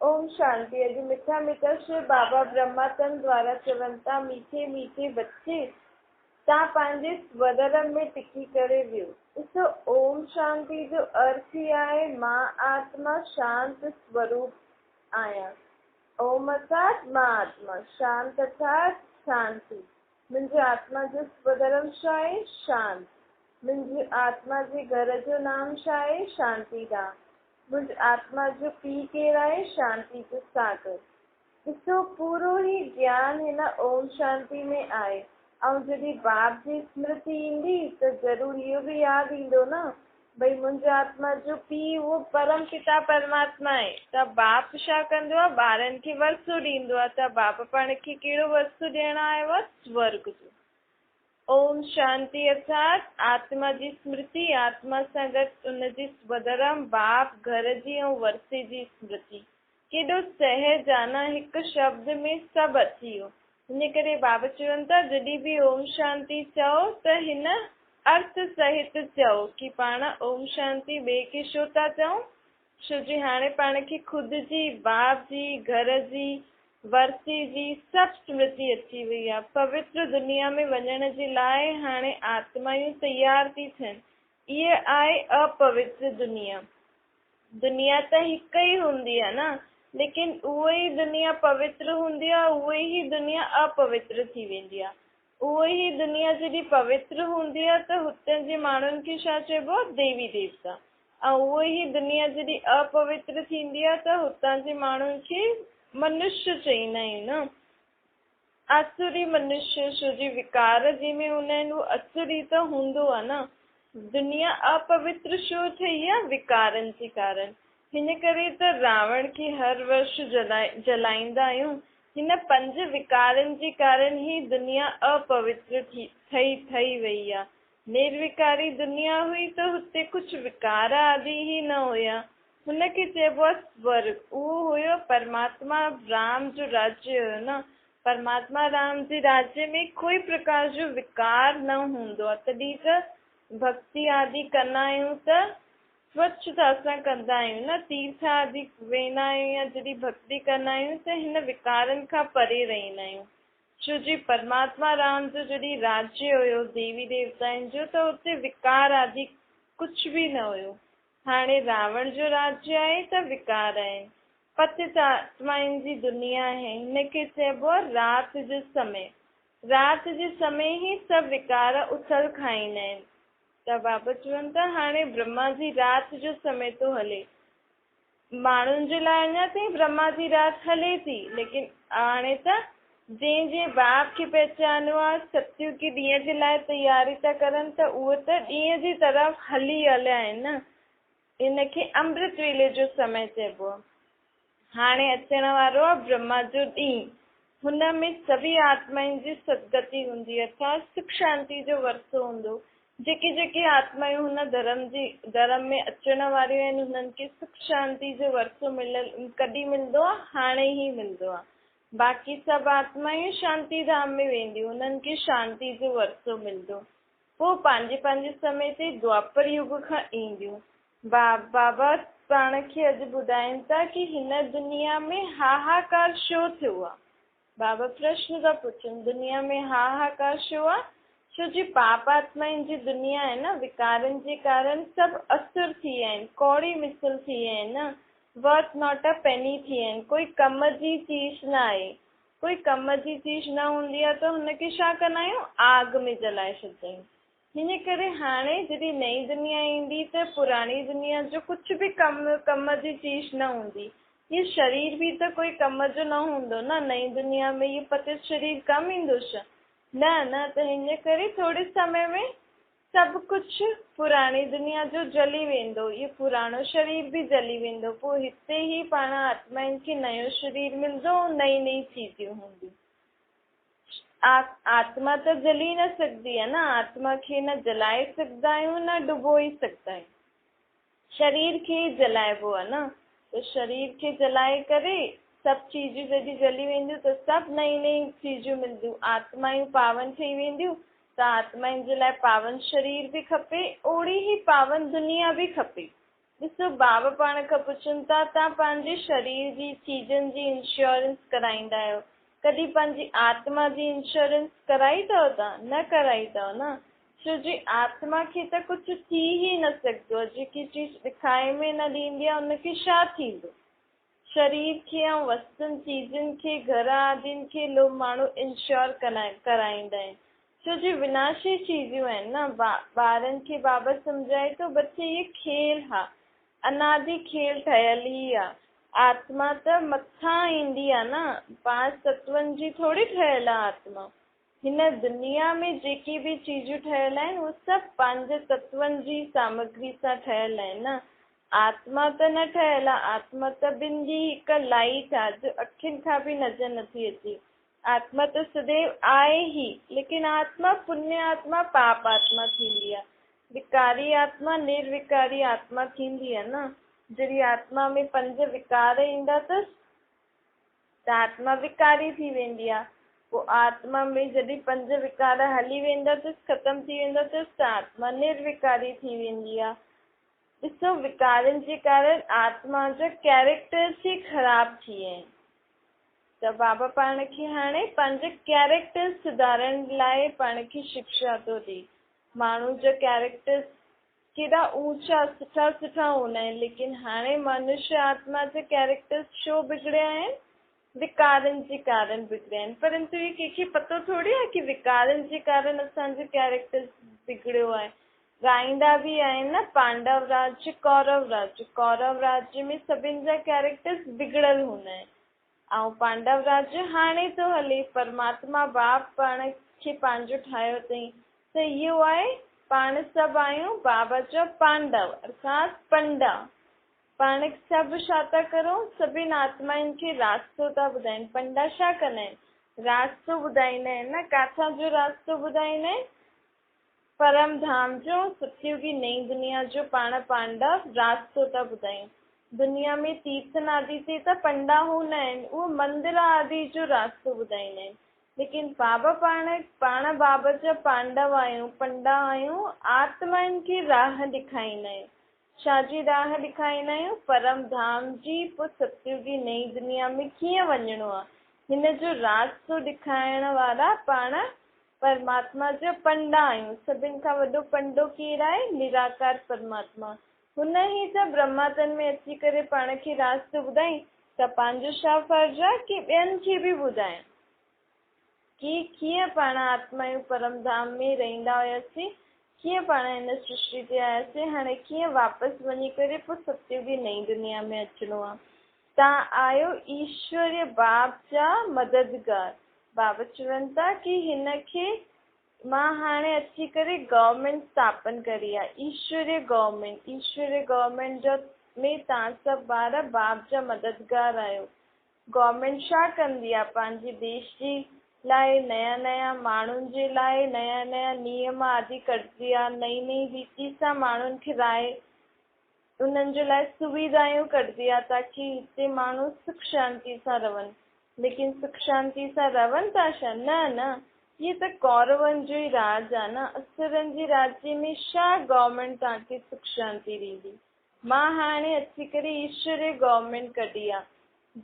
ओम शांति। अॼु मिठा मिठा श्री बाबा ब्रह्मातन द्वारा चवनि था, मीठे मीठे बच्चे तव्हां पंहिंजे स्वधर्म में टिकी करे वियो। ॾिसो, ओम शांति जो अर्थ ई आहे मां आत्मा शांत स्वरूप आहियां। ओम अर्थात मां आत्मा, शांत अर्थात शांति। मुंहिंजी आत्मा जो स्वधर्म छा आहे? शांत। मुंहिंजी आत्मा जे घर जो नाम छा आहे? शांति धाम। मुंहिंजी आत्मा जो पीउ केरु आहे? शांति जो सागर। ॾिसो, पूरो ई ज्ञान हिन ओम शांति में आहे। ऐं जॾहिं बाप जी स्मृति ईंदी त ज़रूरु इहो बि यादि ईंदो न, भई मुंहिंजी आत्मा जो पीउ उहो परम पिता परमात्मा आहे। त बाप छा कंदो आहे? ॿारनि खे वरसो ॾींदो आहे। त बाप पाण खे कहिड़ो वरसो ॾियणु आयो आहे? स्वर्ग जो। ओम शांति अर्थात आत्मा जी स्मृति, आत्मा सां गॾु उनजी स्वधर्म, बाप, घर जी ऐं वरसे जी स्मृति। केॾो सहज आहे न, हिकु शब्द में सभु अची वियो। इन करे बाबा चवनि था, जॾहिं बि ओम शांति चओ त हिन अर्थ सहित चओ कि पाण ओम शांति ॿिए खे छो था चऊं? छो जी हाणे पाण खे ख़ुदि जी, बाप जी, घर जी, वरसी जी सभु स्मृति अची वई आहे। पवित्र दुनिया में वञण जे लाइ हाणे आत्मायूं तयार थी थियनि। इहे आहे अपवित्र दुनिया। दुनिया त हिकु ई हूंदी आहे न, लेकिन उहा ई दुनिया पवित्र हूंदी आहे, उहा ई दुनिया अपवित्र थी वेंदी आहे। उहा ई दुनिया जॾहिं पवित्र हूंदी आहे त हुते जे माण्हुनि खे छा चइबो आहे? देवी देवता। ऐं उहा ई दुनिया जॾहिं अपवित्र थींदी आहे त हुतां जे माण्हुनि खे मनुष्य चईंदा आहियूं न, असुरी मनुष्य। छो जी विकार जंहिंमें हूंदा आहिनि उहो असुरी त हूंदो आहे न। दुनिया अपवित्र छो ठही आहे? विकारनि जे कारण। हिन करे त रावण खे हर वर्ष जलाईंदा आहियूं। हिन 5 विकारनि जे कारण ई दुनिया अपवित्र ठही वई आहे। निर्विकारी दुनिया हुई त हुते कुझु विकार आदि ई न हुया। हुनखे चइबो आहे स्वर्ग। उहो हुयो परमात्मा राम जो राज्य हुयो न। परमात्मा राम जे राज्य में कोई प्रकार जो विकार न हूंदो आहे। तॾहिं त भक्ति आदि कंदा आहियूं त स्वच्छता सां कंदा आहियूं न। तीर्थ आदि वेंदा आहियूं या जॾहिं भक्ति कंदा आहियूं त हिन विकारनि खां परे रहंदा आहियूं। छो जी परमात्मा राम जो जॾहिं राज्य हुयो देवी देवताउनि जो, त हुते विकार आदि कुझु बि न हुयो। हाणे रावण जो राज्य आहे त विकार आहिनि। पतित आत्माउनि जी दुनिया आहे। हिनखे चइबो आहे राति जो समय। राति जे समय ई सभु विकार उथल खाईंदा आहिनि। त बाबा चवनि था, हाणे ब्रह्मा जी राति जो समय थो हले। माण्हुनि जे लाइ अञा ताईं ब्रह्मा जी राति हले थी, लेकिन हाणे त जंहिं बाप खे पहचानो आहे, सत्यु की ॾींहं जे लाइ तयारी था करनि, त उहे त ॾींहं जी तरफ़ हली हलिया आहिनि न। इनखे अमृत वेले जो समय चइबो आहे। हाणे अचण वारो आहे ब्रह्मा जो ॾींहुं। हुन में सभी आत्माउनि जी सदगति हूंदी, अर्थात सुख शांति जो वरसो हूंदो। जेके आत्मायूं हुन धर्म में अचण वारियूं आहिनि, हुननि खे सुख शांति जो वरसो कॾहिं मिलंदो आहे? हाणे ई मिलंदो आहे। बाक़ी सभु आत्मायूं शांति धाम में वेंदियूं, हुननि खे शांति जो वरसो मिलंदो। पोइ पंहिंजे समय ते द्वापर युग खां ईंदियूं। बाबा पाण खे अॼु ॿुधाइनि था कि हिन दुनिया में हाहाकार छो थियो आहे। बाबा प्रश्न था पुछनि, दुनिया में हाहाकार छो आहे? छो जी पाप आत्माउनि जी दुनिया आहे न। विकारनि जे कारण सभु असुर थी विया आहिनि, कौड़ी मिसल थी विया आहिनि न। वर्थ नॉट अ पेनी थी विया आहिनि। कोई कम जी चीज न आहे। कोई कम जी चीज न हूंदी आहे त हुनखे छा कंदा आहियूं? आग में जलाए छॾींदा आहियूं। हिन करे हाणे जॾहिं नई दुनिया ईंदी त पुराणी दुनिया जो कुझु बि कम जी चीज न हूंदी। ये शरीर भी तो कोई कम जो न हूंदो न। नई दुनिया में ये पतित शरीर कम ईंदो छा? न। त हिन करे थोरे समय में सभु कुझु पुराणी दुनिया जो जली वेंदो। ये पुराणो शरीर भी जली वेंदो। पोइ हिते ई पाण आत्माउनि खे नयो शरीर मिलंदो, नई चीजियूं हूंदियूं। आत्मा त जली न सकदी है न। आत्मा खे न जलाए सघंदा आहियूं, न डुबोई सघंदा आहियूं। शरीर खे जलाइबो आहे न। त शरीर खे जलाए करे सभु चीजूं जॾहिं जली वेंदियूं त सभु नई चीजूं मिलंदियूं। आत्मायूं पावन ठही वेंदियूं। त आत्माउनि जे लाइ पावन शरीर बि खपे, ओड़ी ही पावन दुनिया भी खपे। ॾिसो बाबा पाण खां पुछनि था, तव्हां पंहिंजे शरीर जी चीजनि जी इंश्योरेंस कराईंदा आहियो, कॾहिं पंहिंजी आत्मा जी इंश्योरेंस कराई अथव तव्हां? न कराई अथव न। छो जी आत्मा खे त कुझु थी ई न सघंदो, जेकी चीज ॾिखाई में न ॾींदी आहे उनखे छा थींदो। शरीर खे ऐं वस्तुनि चीजनि खे, घर आदिनि खे लोग माण्हू इंश्योर कराईंदा आहिनि, छो जी विनाशी चीजूं आहिनि न। ॿारनि खे बाबा सम्झाए थो, बच्चे ये खेल हा, अनादि खेल ठहियल ई आहे। आत्मा त मथां ईंदी आहे न, 5 तत्वनि जी थोरी ठहियल आहे आत्मा। हिन दुनिया में जेकी बि चीजूं ठहियल आहिनि उहे सभु 5 तत्वनि जी सामग्री सां ठहियल आहिनि न। आत्मा त न ठहियल आहे, आत्मा त बिंदी हिकु लाइट आहे जो अखियुनि खां बि नज़र नथी अचे। आत्मा त सदैव आहे ई, लेकिन आत्मा पुण्य आत्मा पाप आत्मा थींदी आहे। विकारी आत्मा निर्विकारी आत्मा थींदी आहे न। जॾहिं आत्मा में 5 विकार ईंदा अथसि त आत्मा विकारी थी वेंदी आहे। पोइ आत्मा में जॾहिं 5 विकार हली वेंदा अथसि, ख़तम थी वेंदा अथसि, त आत्मा निर्विकारी थी वेंदी आहे। ॾिसो विकारनि जे कारण आत्मा जा कैरेक्टर्स ई ख़राब थी विया आहिनि। त बाबा पाण खे हाणे पंहिंजे कैरेक्टर सुधारण लाइ पाण खे शिक्षा थो ॾे। माण्हू जा कैरेक्टर्स केॾा ऊंचा सुठा सुठा हूंदा आहिनि, लेकिन हाणे मनुष्य आत्मा जा कैरेक्टर्स छो बिगड़िया आहिनि? विकारनि जे कारण बिगड़िया आहिनि। परंतु ये कंहिंखे पतो थोड़ी आहे कि विकारनि जे कारण असांजो कैरेक्टर बिगड़ियो आहे। ॻाईंदा बि आहिनि न, पांडव राज्य कौरव राज्य। कौरव राज्य में सभिनि जा कैरेक्टर्स बिगड़ल हूंदा आहिनि, ऐं पांडव राज्य हाणे थो हले। परमात्मा बाप पाण खे पंहिंजो ठाहियो अथई, त इहो आहे पाण सभु आहियूं बाबा जा पांडव अर्थात पंडा। पाण सभु छा था करूं? सभिनि आत्माउनि खे रास्तो था ॿुधाइनि। पंडा छा कंदा आहिनि? रास्तो ॿुधाईंदा आहिनि न। किथां जो रास्तो ॿुधाईंदा आहिनि? परम धाम जो, सतयुगी नई दुनिया जो पाण पांडव रास्तो था ॿुधाइनि। दुनिया में तीर्थ आदि ते त पंडा हूंदा आहिनि, उहो मंदिर आदि जो रास्तो ॿुधाईंदा आहिनि। लेकिन बाबा पाण बाबा जा पांडव आहियूं, पंडा आहियूं, आत्माउनि खे राह ॾेखारींदा आहियूं। छाजी राह ॾेखारींदा आहियूं? परम धाम जी। पोइ सतयुगी नई दुनिया में कीअं वञिणो आहे, हिन जो रास्तो ॾेखारण वारा पाण परमात्मा जा पंडा आहियूं। सभिनि खां वॾो पंडो केरु आहे? निराकार परमात्मा। हुन ई त ब्रह्मातन में अची करे पाण खे रास्तो ॿुधाई। त पंहिंजो छा फर्ज़ु आहे कि ॿियनि खे बि ॿुधाइनि कि कीअं पाण आत्माऊं परम धाम में रहंदा हुआसीं, कीअं पाण हिन सृष्टि ते आयासीं, हाणे कीअं वापसि वञी करे पोइ सतयुगी नई दुनिया में अचिणो आहे। तव्हां आहियो ईश्वरीय बाप जा मददगार। बाबा चवनि था कि हिन खे मां हाणे अची करे गवर्नमेंट स्थापन करी आहे, ईश्वरीय गवर्नमेंट। ईश्वरीय गवर्नमेंट जो में तव्हां सभु ॿार बाप जा मददगार आहियो। गवर्नमेंट छा कंदी आहे? पंहिंजे देश जी लाइ नया नया माण्हुनि जे लाइ नया नया नियम आदि कढंदी आहे। नई नई रीति सां माण्हुनि खे राय, उन्हनि जे लाइ सुविधायूं कढंदी आहे ताकि हिते माण्हू सुख शांति सां रहनि। लेकिन सुख शांति सां रहनि था छा? न, ये त कौरवनि जो ई राज आहे न। असुरनि जे राज्य में छा गवर्नमेंट तव्हांखे सुख शांति ॾींदी? मां हाणे अची करे ईश्वरीय गवर्नमेंट कढी आहे।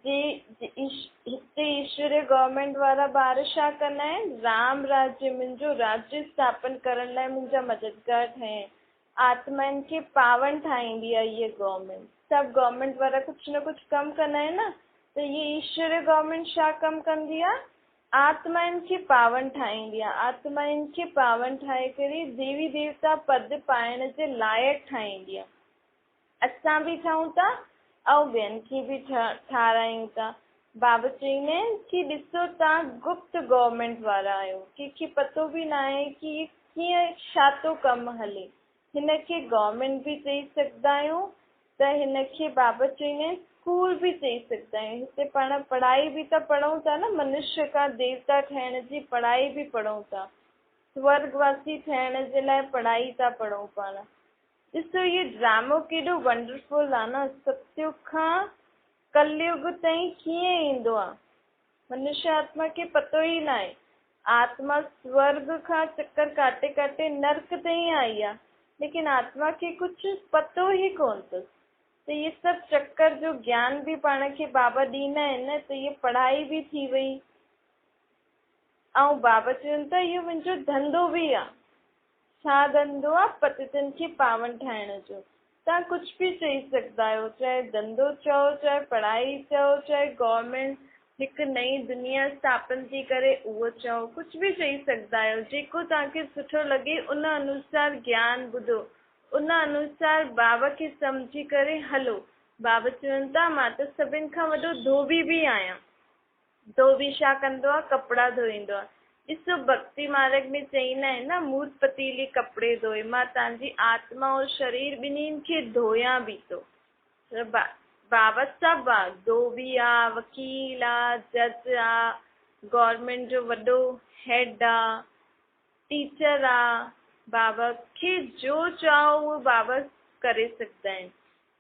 हिते ईश्वरीय गवर्नमेंट वारा ॿार छा कंदा आहिनि? राम राज्य, मुंहिंजो राज्य स्थापन करण लाइ मुंहिंजा मददगार ठहिया आहिनि। आत्माउनि खे पावन ठाहींदी आहे इहा गवर्नमेंट। सभु गवर्नमेंट वारा कुझु न कुझु कमु कंदा आहिनि न, त इहे ईश्वरीय गवर्नमेंट छा कमु कंदी आहे? आत्माउनि खे पावन ठाहींदी आहे। आत्माउनि खे पावन ठाहे करे देवी देवता पद पाइण जे लाइक़ु ठाहींदी आहे। असां बि ठहूं था ऐं ॿियनि खे बि ठारायूं था। बाबा चवंदा आहिनि कि ॾिसो तव्हां गुप्त गवर्नमेंट वारा आहियो, कंहिंखे पतो बि न आहे कि कीअं छा थो कमु हले। हिन खे गवर्नमेंट बि चई सघंदा आहियूं, त हिन खे बाबा चवंदा आहिनि स्कूल बि चई सघंदा आहियूं। हिते पाण पढ़ाई बि त पढ़ूं था न, मनुष्य का देवता ठहिण जी पढ़ाई बि पढ़ूं था, स्वर्गवासी ठहिण जे लाइ पढ़ाई था पढ़ूं पाण। ॾिसो इहो ड्रामो केॾो वंडरफुल आहे न। सतयुग खां कलयुग ताईं कीअं ईंदो आहे, मनुष्य आत्मा खे पतो ई न आहे। आत्मा स्वर्ग खां चक्कर काटे काटे नर्क ताईं आई आहे, लेकिन आत्मा खे कुझु पतो ई कोन अथसि। त ये सभु चक्कर जो ज्ञान बि पाण खे बाबा ॾींदा आहिनि न, त ये पढ़ाई बि थी वई। ऐं बाबा चवनि था इहो मुंहिंजो धंधो बि आहे। छा धंधो आहे? पतितनि खे पावन ठाहिण जो। तव्हां कुझु बि चई सघंदा आहियो, चाहे धंधो चओ, चाहे पढ़ाई चओ, चाहे गवर्नमेंट हिकु नई दुनिया स्थापन थी करे उहो चओ, कुझु बि चई सघंदा आहियो। जेको तव्हांखे सुठो लॻे उन अनुसार ज्ञान ॿुधो, उन अनुसार बाबा खे सम्झी करे हलो। बाबा चवनि था मां त सभिनि खां वॾो धोबी बि आहियां। धोबी छा कंदो आहे? कपिड़ा धोईंदो आहे। ॾिसो भक्ति मार्ग में चईंदा आहिनि न, मूत पतीली कपिड़े धोए, मां तव्हांजी आत्मा और शरीर ॿिन्हिनि खे धोयां बि थो। बाबा सभु आहे, धोबी आहे, वकील आहे, जज आहे, गवर्नमेंट जो वॾो हेड आहे, टीचर आहे। बाबा खे जो चाहो उहो बाबा करे सघंदा आहिनि।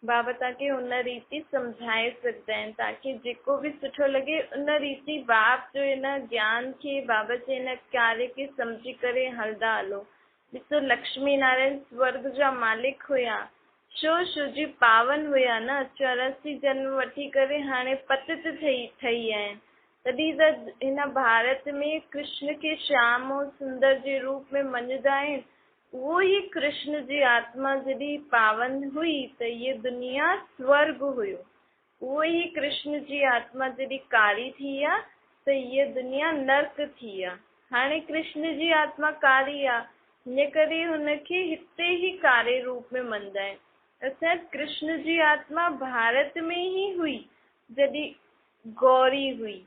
बाबा तव्हांखे हुन रीति सम्झाए सघंदा आहिनि। तव्हांखे जेको बि सुठो लॻे उन रीति बाप जो हिन ज्ञान खे, बाबा जे हिन कार्य खे सम्झी करे हलंदा हलो। ॾिसो लक्ष्मी नारायण स्वर्ग जा मालिक हुया, छो जी पावन हुया न, 84 जन्म वठी करे हाणे पतित ठही आहिनि। तॾहिं त हिन भारत में कृष्ण खे श्याम और सुंदर जे रूप में मञदा आहिनि। उहो ई कृष्ण जी आत्मा जॾहिं पावन हुई त ये दुनिया स्वर्ग हुयो। उहो ई कृष्ण जी आत्मा जॾहिं कारी थी आहे त ये दुनिया नर्क थी आहे। हाणे कृष्ण जी आत्मा कारी आहे, हिन करे हुनखे हिते ई कारे रूप में मञदा आहिनि। असां कृष्ण जी आत्मा भारत में ई हुई जॾहिं गौरी हुई,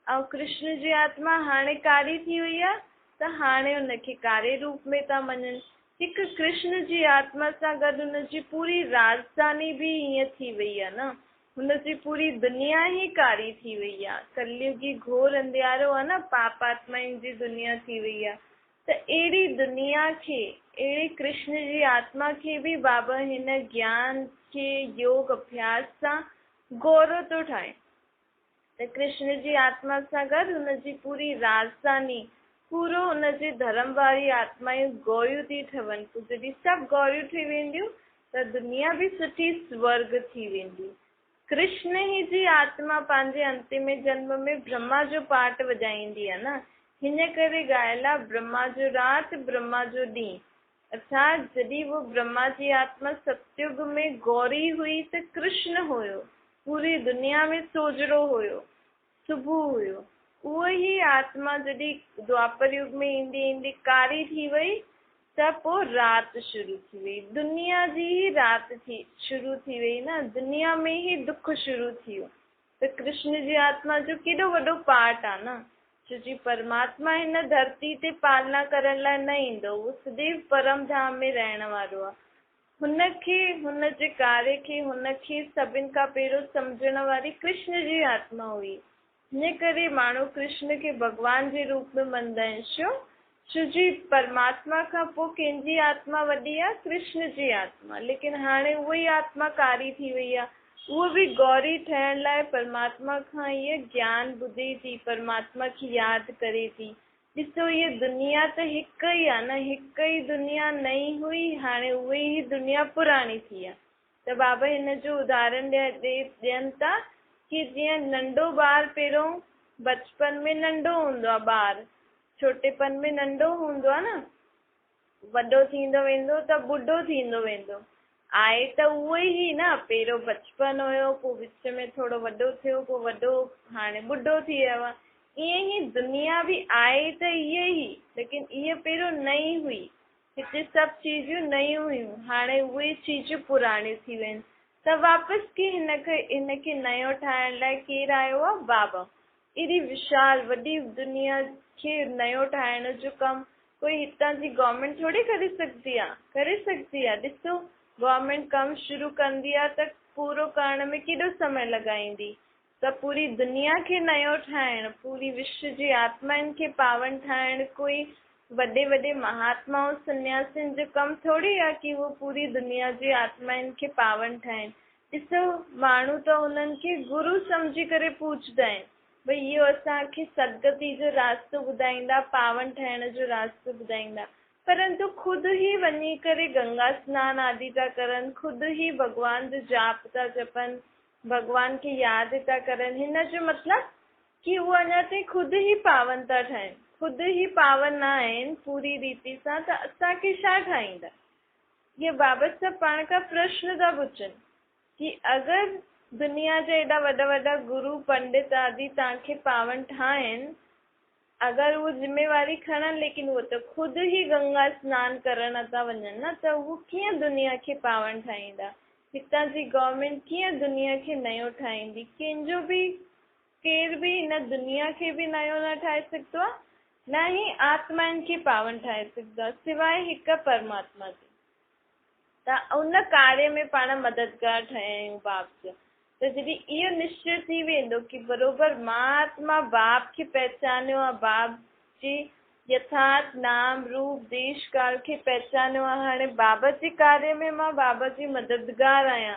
ऐं कृष्ण जी आत्मा हाणे कारी थी वई आहे त हाणे हुनखे कारे रूप में था मञनि। हिकु कृष्ण जी आत्मा सां गॾु हुनजी पूरी राजधानी बि ईअं थी वई आहे न, हुनजी पूरी दुनिया ई कारी थी वई आहे। कलयुगी घोर अंधियारो आहे न, पाप आत्माउनि जी दुनिया थी वई आहे। त अहिड़ी दुनिया खे, अहिड़े कृष्ण जी आत्मा खे बि बाबा हिन ज्ञान खे योग अभ्यास सां गौरव थो ठाहे। त कृष्ण जी आत्मा सां गॾु हुनजी पूरी राजधानी, पूरो हुनजे धर्म वारी आत्मायूं गौरियूं थी ठहनि। पोइ जॾहिं सभु गौरियूं थी वेंदियूं त दुनिया बि सुठी स्वर्ग थी वेंदी। कृष्ण ई जी आत्मा पंहिंजे अंतिम जन्म में ब्रह्मा जो पाठ वॼाईंदी आहे न, हिन करे ॻाल्हि आहे ब्रह्मा जो राति ब्रह्मा जो ॾींहुं। अर्थात जॾहिं वो ब्रह्मा जी आत्मा सतयुग में गौरी हुई त कृष्ण हुयो, पूरी दुनिया में सोजरो हुयो, सुबुह हुयो। उहो ई आत्मा जॾहिं द्वापर युग में ईंदी ईंदी कारी थी वई त पोइ राति शुरू थी वई, दुनिया जी ही राति शुरू थी वई न, दुनिया में ही दुख शुरू थी वियो। त कृष्ण जी आत्मा जो केॾो वॾो पार्ट आहे न, छो जी परमात्मा हिन धरती ते पालना करण लाइ न ईंदो, उहो सदैव परम धाम में रहण वारो आहे। हुनखे, हुनजे कार्य खे, हुनखे सभिनि खां पहिरियों सम्झण वारी कृष्ण जी आत्मा हुई। हिन करे माण्हू कृष्ण खे भॻवान जे रूप में मञदा आहिनि। छो जी परमात्मा खां पोइ कंहिंजी आत्मा वॾी आहे? कृष्ण जी आत्मा। लेकिन हाणे उहा ई आत्मा कारी थी वई आहे, उहो बि गौरी ठहण लाइ परमात्मा खां इहे ज्ञान ॿुधे थी, परमात्मा खे यादि करे थी। ॾिसो इहा दुनिया त हिकु ई आहे न, हिकु ई दुनिया नई हुई, हाणे उहे ई दुनिया पुराणी थी आहे। त बाबा हिन जो उदाहरण ॾियनि था कि जीअं नंढो ॿार पहिरियों बचपन में नंढो हूंदो आहे, ॿार छोटेपन में नंढो हूंदो आहे न, वॾो थींदो वेंदो त ॿुढो थींदो वेंदो। आहे त उहो ई न, पहिरियों बचपन हुयो, पोइ विच में थोरो वॾो थियो, पोइ वॾो, हाणे ॿुढो थी वियो आहे। ईअं ई दुनिया बि आहे त इहे ई, लेकिन इहे पहिरियों नई हुई, हिते सभु चीजूं नयूं हुयूं, हाणे उहे चीजूं पुराणियूं थी वियूं आहिनि। त वापसि की हिनखे नयो ठाहिण लाइ केरु आयो आहे? बाबा। एॾी विशाल वॾी दुनिया खे नयो ठाहिण जो कमु कोई हितां जी गवर्नमेंट थोड़ी करे सघंदी आहे? करे सघंदी आहे? ॾिसो गवर्नमेंट कमु शुरू कंदी आहे त पूरो करण में केॾो समय लॻाईंदी। त पूरी दुनिया खे नयो ठाहिण, पूरी विश्व जी आत्माउनि खे पावन ठाहिण कोई वॾे वॾे महात्माओं सन्यासियुनि जो कमु थोड़ी आहे कि उहो पूरी दुनिया जी आत्माउनि खे पावन ठाहिनि। ॾिसो माण्हू त उन्हनि खे गुरु सम्झी करे पूछदा आहिनि, भई इहो असांखे सदगति जो रास्तो ॿुधाईंदा, पावन ठहिण जो रास्तो ॿुधाईंदा। परंतु खुद ही वञी करे गंगा स्नान आदि था करनि, खुद ही भगवान जो जाप था जपनि, भगवान की यादि था करनि। हिन जो मतिलब कि उहे अञा ताईं खुद ही पावन था ठहनि, खुद ही पावन न आहिनि पूरी रीति सां, त असांखे छा ठाहींदा? ये बाबा साहब पाण खां प्रश्न था पुछनि कि अगर दुनिया जा एॾा वॾा वॾा गुरु पंडित आदि तव्हांखे पावन ठाहिनि, अगर वो जिम्मेवारी खणनि, लेकिन वो तो खुद ही गंगा स्नान करण था वञनि न, त उहो कीअं दुनिया खे पावन ठाहींदा? हितां जी गवर्नमेंट कीअं दुनिया खे नयो ठाहींदी? कंहिंजो बि केर बि हिन दुनिया खे बि नयो न ठाहे सघंदो आहे, न ही आत्माउनि खे पावन ठाहे सघंदो आहे, सिवाय हिक परमात्मा जे। त उन कार्य में पाण मददगार ठहिया आहियूं बाप जो। त जॾहिं इहो निश्चय थी वेंदो कि बरोबर मां आत्मा बाप खे पहचानियो आहे, बाप जे यथार्थ नाम रूप देश काल खे पहचानियो आहे, हाणे बाबा जे कार्य में मां बाबा जी मददगार आहियां,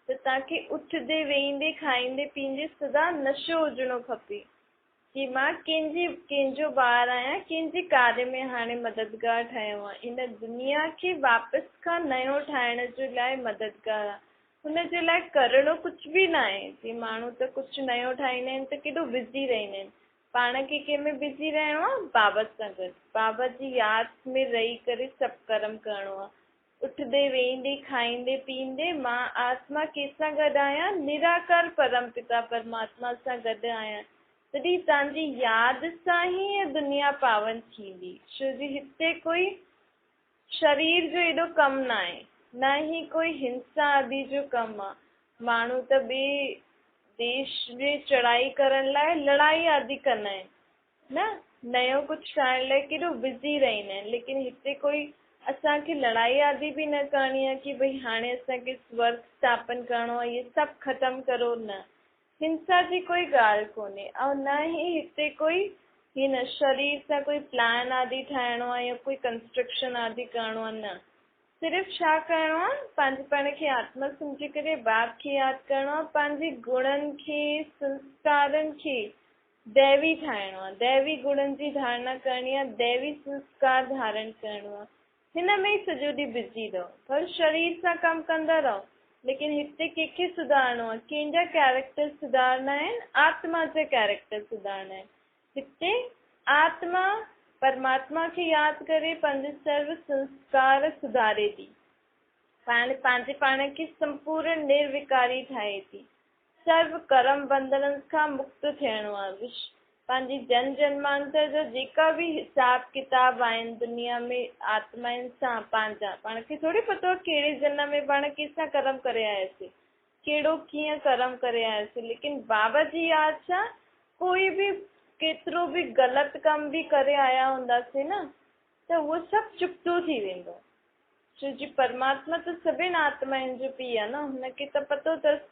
त तव्हांखे उथंदे वेहींदे खाईंदे पीअंदे सदा नशो हुजणो खपे कि मां कंहिंजो ॿार आहियां, कंहिंजे कार्य में हाणे मददगार ठहियो आहे, इन दुनिया खे वापसि खां नयो ठाहिण जे लाइ मददगार आहे। हुन जे लाइ करणो कुझु बि न आहे। जीअं माण्हू त कुझु नयो ठाहींदा आहिनि त केॾो बिज़ी रहंदा आहिनि, पाण खे कंहिंमें बिज़ी रहणो आहे? बाबा सां गॾु, बाबा जी यादि में रही करे सभु कर्म करणो आहे। उथंदे वेहींदे खाईंदे पीअंदे मां आत्मा कंहिंसां गॾु आहियां? निराकार परम पिता परमात्मा सां गॾु आहियां। तॾहिं तव्हांजी यादि सां ई दुनिया पावन थींदी, छो जो हिते कोई शरीर जो एॾो कमु न आहे, न ही कोई हिंसा आदि जो कमु आहे। माण्हू त ॿिए देश में चढ़ाई करण लाइ लड़ाई आदि कंदा आहिनि न, नयो कुझु ठाहिण लाइ केॾो बिज़ी रहंदा आहिनि, लेकिन हिते कोई असांखे लड़ाई आदि बि न करणी आहे कि भई हाणे असांखे स्वर्ग स्थापन करणो आहे, इहे सभु ख़तमु करो, न, हिंसा जी कोई ॻाल्हि कोन्हे। ऐं न ही हिते कोई हिन शरीर सां कोई प्लान आदि ठाहिणो आहे या कोई कंस्ट्रक्शन आदि करणो आहे, न, सिर्फ़ु छा करणो आहे? पंहिंजे पाण खे आत्मा सम्झी करे बाप खे यादि करणो आहे, पंहिंजे गुणनि खे संस्कारनि खे दैवी ठाहिणो आहे, दैवी गुणनि जी धारणा करणी आहे, दैवी संस्कार धारण करणो आहे। हिन में ई सॼो ॾींहुं बिज़ी रहो, पर शरीर सां कमु कंदा रहो, लेकिन हिते कंहिंखे सुधारणो आहे? कंहिंजा कैरेक्टर सुधारणा आहिनि? आत्मा जा कैरेक्टर सुधारणा आहिनि। हिते आत्मा परमात्मा खे यादि करे पंहिंजे सर्व संस्कार सुधारे थी, पंहिंजे पाण खे संपूर्ण निर्विकारी ठाहे थी, सर्व कर्म बंधननि खां मुक्त थियणो आहे। पंहिंजी जन जन्मांतर जा जेका बि हिसाब किताब आहिनि दुनिया में आत्माउनि सां, पंहिंजा पाण खे थोड़ी पतो आहे कहिड़े जन्म में पाण कंहिंसां कर्म करे आयासीं, कहिड़ो कीअं कर्म करे आयासीं, लेकिन बाबा जी यादि सां कोई बि केतिरो बि ग़लति कम बि करे आया हूंदासीं न, त उहो सभु चुकतो थी वेंदो, छो जी परमात्मा त सभिनि आत्माउनि जो पीउ आहे न, हुनखे त पतो अथसि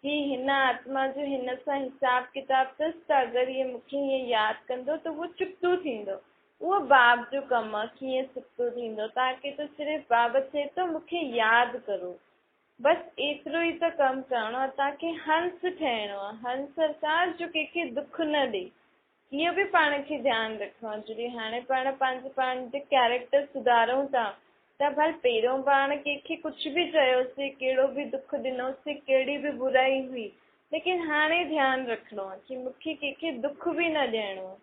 कि हिन आत्मा जो हिन सां हिसाब किताब अथसि, त अगरि इहे मूंखे हीअं यादि कंदो त उहो चुकतो थींदो। उहो बाप जो कमु आहे, कीअं चुकतो थींदो? तव्हांखे त सिर्फ़ु बाबा चए थो मूंखे यादि करो, बसि एतिरो ई त कमु करणो आहे। तव्हांखे हंस ठहिणो आहे, हंस सरकार जो कंहिंखे दुख न ॾे, इहो बि पाण खे ध्यानु रखिणो आहे। जॾहिं हाणे पाण जे कैरेक्टर सुधारूं था, त भले पहिरियों पाण कंहिंखे कुझु बि चयोसीं, कहिड़ो बि दुख ॾिनोसीं, कहिड़ी बि बुराई हुई, लेकिन हाणे ध्यानु रखिणो आहे कि मूंखे कंहिंखे दुख बि न ॾियणो आहे,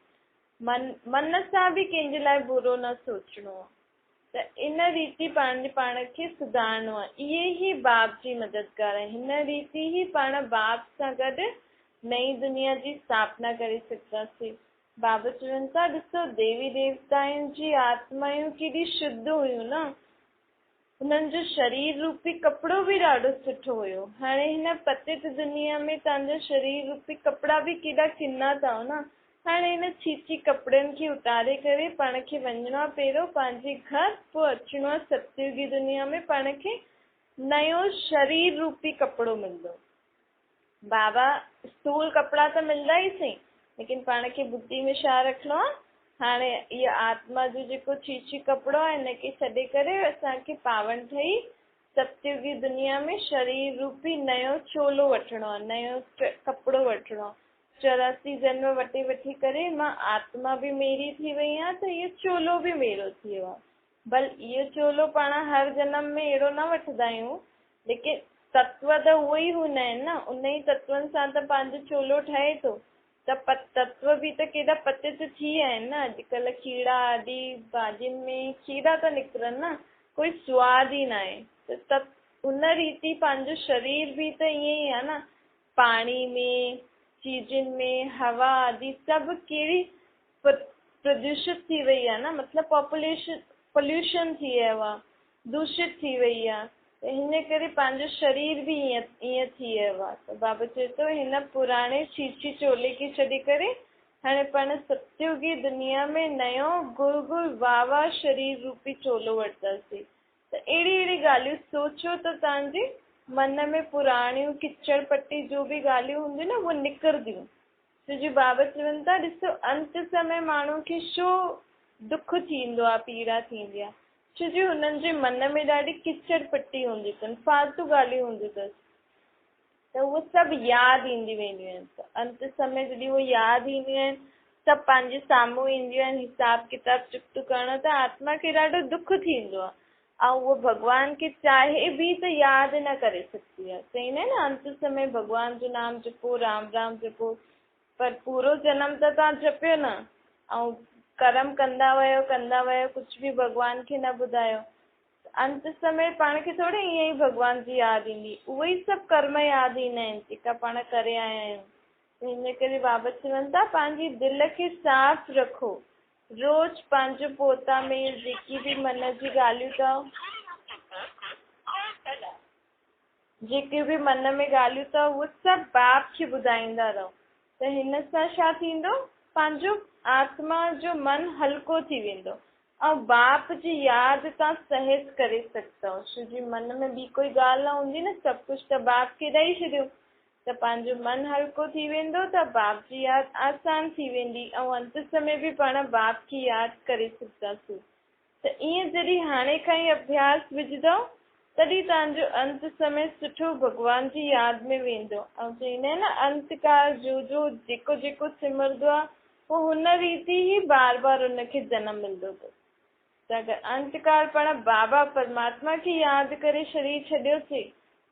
मन सां बि कंहिंजे लाइ बुरो न सोचणो आहे। त इन रीति पाण खे सुधारणो आहे। इहे ई बाप जी मददगार आहे। हिन रीति ई पाण बाप सां गॾु नई दुनिया जी स्थापना करे सघंदासीं। बाबा चवनि था, ॾिसो देवी देवताउनि जी आत्मायूं केॾी शुद्ध हुयूं न, हुननि जो शरीर रूपी कपिड़ो बि ॾाढो सुठो हुयो। हाणे हिन पतित दुनिया में तव्हांजा शरीर रूपी कपिड़ा बि केॾा किना अथव न, हाणे हिन छीची कपिड़नि खे उतारे करे पाण खे वञिणो आहे पहिरियों पंहिंजे घर, पोइ अचिणो आहे सतयुगी दुनिया में, पाण खे नयो शरीर रूपी कपिड़ो मिलंदो। बाबा स्थूल कपिड़ा त मिलंदा ई सही, लेकिन पाण खे बुद्धि में छा रखिणो आहे? हाणे इहा आत्मा जो जेको छीची कपिड़ो आहे हिनखे छॾे करे असांखे पावन ठही सतयुगी दुनिया में शरीर रूपी नयो चोलो वठिणो आहे, नयो कपिड़ो वठिणो आहे। 84 जन्म वठी करे मां आत्मा बि मेरी थी वई आहियां, त इहो चोलो बि मेरो थी वियो आहे। भल इहो चोलो पाण हर जन्म में अहिड़ो न वठंदा आहियूं, लेकिन तत्व त उहो ई हूंदा आहिनि न, उन ई तत्वनि सां त पंहिंजो चोलो ठहे थो। त तत्व बि त केॾा पतित थी विया आहिनि न, अॼुकल्ह कीड़ा आदि भाॼियुनि में कीड़ा था निकिरनि न, कोई स्वाद ई न आहे। त उन रीति पंहिंजो शरीर बि त ईअं ई आहे न, पाणी में, चीजुनि में, हवा आदि सभु कहिड़ी प्रदूषित थी वई आहे न, मतिलबु पॉल्यूशन थी वियो आहे, दूषित थी वई आहे। त हिन करे पंहिंजो शरीर बि ईअं थी वियो आहे। त बाबा चए थो हिन पुराणे छीछी चोले खे छॾे करे हाणे पाण सत्युगी दुनिया में नयो गुल गुल वाह वाह शरीर रूपी चोलो वठंदासीं। त अहिड़ी अहिड़ी ॻाल्हियूं सोचो त तव्हांजे मन में पुराणियूं किचड़ पटी जो बि ॻाल्हियूं हूंदियूं न उहे निकिरंदियूं। छोजी बाबा चवनि था ॾिसो अंत समय माण्हू खे छो दुख थींदो आहे, पीड़ा थींदी आहे, छोजी हुननि जे मन में ॾाढी किचड़ पटी हूंदी अथनि, फालतू ॻाल्हियूं हूंदियूं अथसि, त उहे सभु यादि ईंदी वेंदियूं आहिनि। त अंत समय जॾहिं उहे यादि ईंदियूं आहिनि, सभु पंहिंजे साम्हूं ईंदियूं आहिनि, हिसाब किताब चुकतो करणु, त आत्मा खे ॾाढो दुख थींदो आहे। ऐं उहो भॻवान खे चाहे बि त यादि न करे सघंदी आहे। चईंदा आहिनि न अंत समय भॻवान जो नाम जपो, राम राम जपो, पर पूरो जनम त तव्हां जपियो न, ऐं कर्म कंदा वियो कुझु बि भॻवान खे न ॿुधायो, अंत समय पाण खे थोरी ईअं ई भॻवान जी यादि ईंदी, उहे ई सभु कर्म यादि ईंदा आहिनि जेका पाण करे आया आहियूं। हिन करे बाबा चवनि था पंहिंजी दिलि खे साफ़ रखो, रोज़ पंहिंजो पोता में जेकी बि मन जी ॻाल्हियूं अथव, जेके बि मन में ॻाल्हियूं अथव उहे सभु बाप खे ॿुधाईंदा रहो। त हिन सां छा थींदो, पंहिंजो आत्मा जो मन हल्को थी वेंदो, ऐं बाप जी यादि तव्हां सहज करे सघंदव। छोजी मन में ॿी कोई ॻाल्हि न हूंदी न, सभु कुझु त बाप खे ॾेई छॾियो, त पंहिंजो मन हल्को थी वेंदो, त बाप जी यादि आसान थी वेंदी, ऐं अंत समय बि पाण बाप की यादि करे सघंदासीं। त ईअं जॾहिं हाणे खां ई अभ्यास विझंदव, तॾहिं तव्हांजो अंत समय सुठो भॻवान जी यादि में वेंदो। ऐं चईंदा आहिनि न अंतकाल जो जेको जेको सिमरंदो आहे पोइ हुन रीति ई बार बार हुनखे जनम मिलंदो अथसि। त अगरि अंतकाल पाण बाबा परमात्मा खे यादि करे शरीर छॾियोसीं,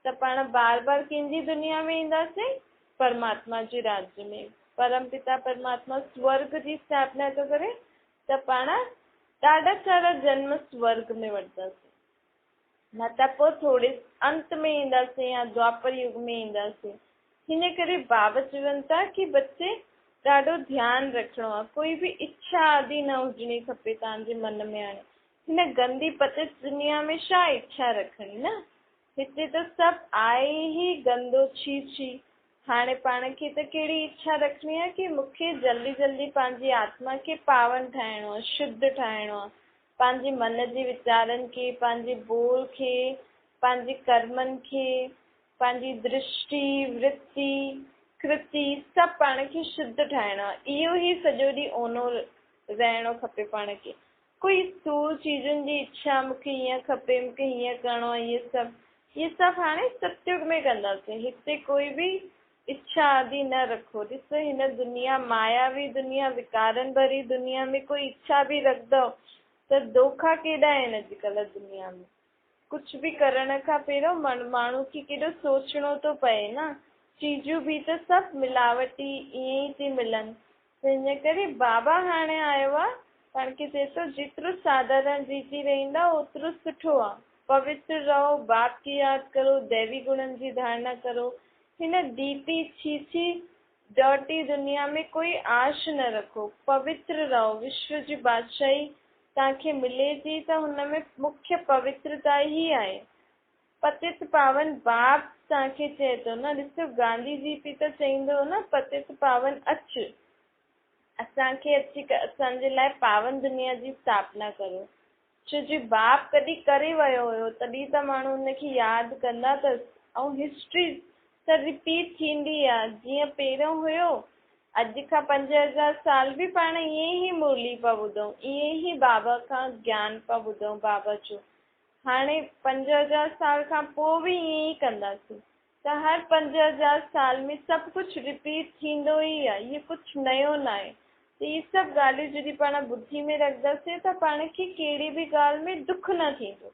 त पाण बार बार कंहिंजी दुनिया में ईंदासीं, परमात्मा जे राज्य में। परम पिता परमात्मा स्वर्ग जी स्थापना थो करे, त पाण ॾाढा सारा जन्म स्वर्ग में वठंदासीं, न त पोइ थोरे अंत में ईंदासीं या द्वापर युग में ईंदासीं। हिन करे बाबा चवनि था कि बच्चे ॾाढो ध्यानु रखिणो आहे, कोई बि इच्छा आदि न हुजणी खपे तव्हांजे मन में। हाणे हिन गंदी पतित दुनिया में छा इच्छा रखणी न, हिते त सभु आहे ई गंदो छी छी। हाणे पाण खे त कहिड़ी इच्छा रखणी आहे कि मूंखे जल्दी जल्दी पंहिंजी आत्मा खे पावन ठाहिणो आहे, शुद्ध ठाहिणो आहे, पंहिंजे मन जे वीचारनि खे, पंहिंजे बोल खे, पंहिंजे कर्मनि खे, पंहिंजी दृष्टि वृत्ति कृति सभु पाण खे शुद्ध ठाहिणो आहे। इहो ई सॼो ॾींहुं ओनो रहणो खपे पाण खे। कोई स्थूल चीजुनि जी इच्छा, मूंखे हीअं खपे, मूंखे हीअं करिणो आहे, इहे सभु हाणे सतयुग में कंदासीं। हिते कोई बि इच्छा आदि न रखो। ॾिसो हिन दुनिया मायावी दुनिया, विकारनि भरी दुनिया में कोई इच्छा बि रखंदव त धोखा केॾा आहिनि अॼुकल्ह दुनिया में। कुझु बि करण खां पहिरियों माण्हू खे केॾो सोचणो थो पए न, चीजूं बि त सभु मिलावटी ईअं ई थी मिलनि। त हिन करे बाबा हाणे आयो आहे, पाण खे चए थो जेतिरो साधारण रीति रहंदा ओतिरो सुठो आहे। पवित्र रहो, बाप की यादि करो, दैवी गुणनि जी धारणा करो। हिन डीपी छीछी डर्टी दुनिया में कोई आश न रखो, पवित्र रहो। विश्व जी बादशाही तव्हांखे मिले थी त हुनमें मुख्य पवित्रता ई आहे। पतित पावन बाप तव्हांखे चए थो न, ॾिसो गांधी जी बि त चईंदो न, पतित पावन अच, असांखे अची असांजे लाइ पावन दुनिया जी स्थापना करो। छो जो बाप कॾहिं करे वियो हुयो, तॾहिं त माण्हू हुनखे यादि कंदा अथसि। ऐं हिस्ट्री त रिपीट थींदी आहे, जीअं पहिरियों हुयो, अॼु खां 5000 साल बि पाण ईअं ई मुरली पिया ॿुधूं, ईअं ई बाबा खां ज्ञान पिया ॿुधूं बाबा जो। हाणे 5000 साल खां पोइ बि ईअं ई कंदासीं। त हर 5000 साल में सभु कुझु रिपीट थींदो ई आहे, इहो कुझु नयो न आहे। त ये सभु ॻाल्हियूं जॾहिं पाण ॿुधी में रखंदासीं त पाण खे कहिड़ी बि ॻाल्हि में दुख न थींदो।